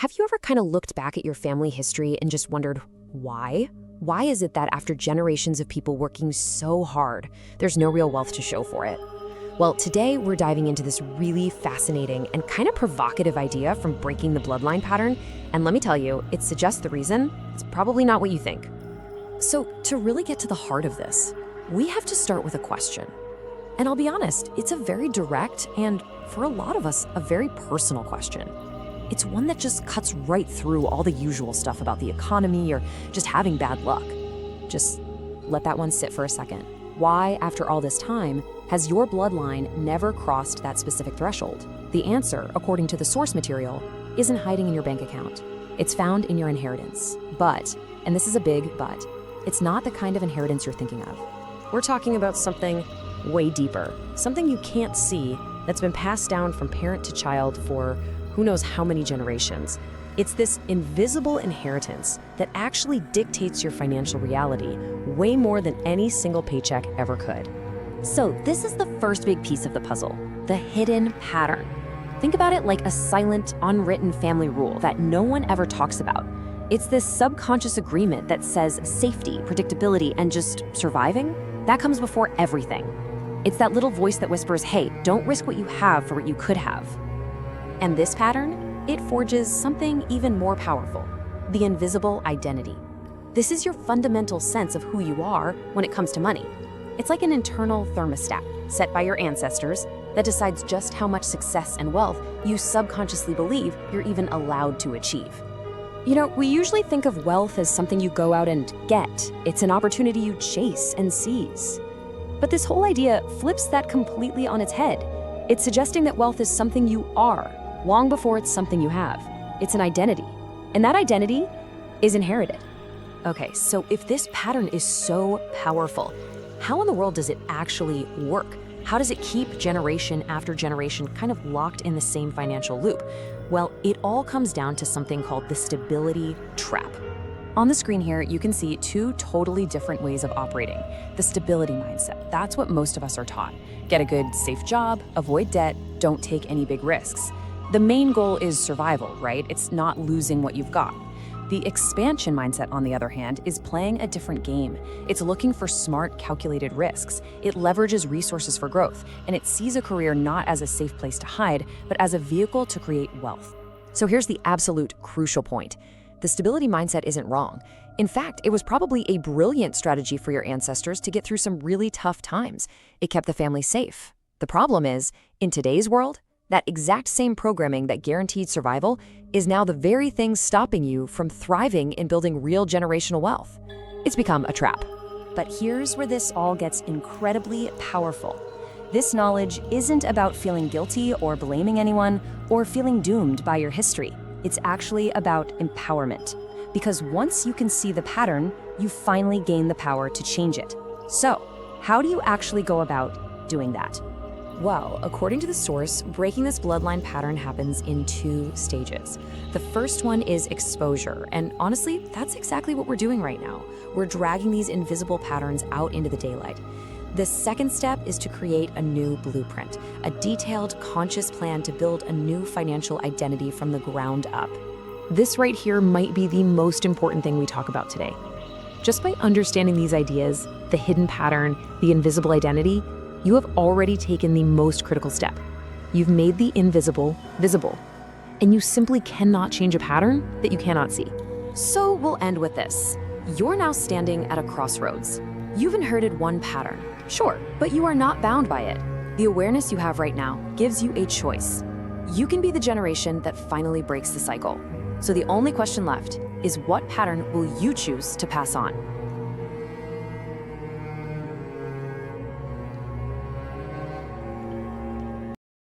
Have you ever kind of looked back at your family history and just wondered why? Why is it that after generations of people working so hard, there's no real wealth to show for it? Well, today we're diving into this really fascinating and kind of provocative idea from breaking the bloodline pattern. And let me tell you, it suggests the reason it's probably not what you think. So to really get to the heart of this, we have to start with a question. And I'll be honest, it's a very direct and, for a lot of us, a very personal question. It's one that just cuts right through all the usual stuff about the economy or just having bad luck. Just let that one sit for a second. Why, after all this time, has your bloodline never crossed that specific threshold? The answer, according to the source material, isn't hiding in your bank account. It's found in your inheritance. But, and this is a big but, it's not the kind of inheritance you're thinking of. We're talking about something way deeper, something you can't see that's been passed down from parent to child for who knows how many generations. It's this invisible inheritance that actually dictates your financial reality way more than any single paycheck ever could. So this is the first big piece of the puzzle, the hidden pattern. Think about it like a silent, unwritten family rule that no one ever talks about. It's this subconscious agreement that says safety, predictability, and just surviving, that comes before everything. It's that little voice that whispers, hey, don't risk what you have for what you could have. And this pattern, it forges something even more powerful, the invisible identity. This is your fundamental sense of who you are when it comes to money. It's like an internal thermostat set by your ancestors that decides just how much success and wealth you subconsciously believe you're even allowed to achieve. You know, we usually think of wealth as something you go out and get. It's an opportunity you chase and seize. But this whole idea flips that completely on its head. It's suggesting that wealth is something you are, long before it's something you have. It's an identity. And that identity is inherited. Okay, so if this pattern is so powerful, how in the world does it actually work? How does it keep generation after generation kind of locked in the same financial loop? Well, it all comes down to something called the stability trap. On the screen here, you can see two totally different ways of operating. The stability mindset, that's what most of us are taught. Get a good, safe job, avoid debt, don't take any big risks. The main goal is survival, right? It's not losing what you've got. The expansion mindset, on the other hand, is playing a different game. It's looking for smart, calculated risks. It leverages resources for growth, and it sees a career not as a safe place to hide, but as a vehicle to create wealth. So here's the absolute crucial point. The stability mindset isn't wrong. In fact, it was probably a brilliant strategy for your ancestors to get through some really tough times. It kept the family safe. The problem is, in today's world, that exact same programming that guaranteed survival is now the very thing stopping you from thriving in building real generational wealth. It's become a trap. But here's where this all gets incredibly powerful. This knowledge isn't about feeling guilty or blaming anyone or feeling doomed by your history. It's actually about empowerment. Because once you can see the pattern, you finally gain the power to change it. So, how do you actually go about doing that? Well, according to the source, breaking this bloodline pattern happens in 2 stages. The first one is exposure, and honestly, that's exactly what we're doing right now. We're dragging these invisible patterns out into the daylight. The second step is to create a new blueprint, a detailed, conscious plan to build a new financial identity from the ground up. This right here might be the most important thing we talk about today. Just by understanding these ideas, the hidden pattern, the invisible identity, you have already taken the most critical step. You've made the invisible visible, and you simply cannot change a pattern that you cannot see. So we'll end with this. You're now standing at a crossroads. You've inherited one pattern, sure, but you are not bound by it. The awareness you have right now gives you a choice. You can be the generation that finally breaks the cycle. So the only question left is, what pattern will you choose to pass on?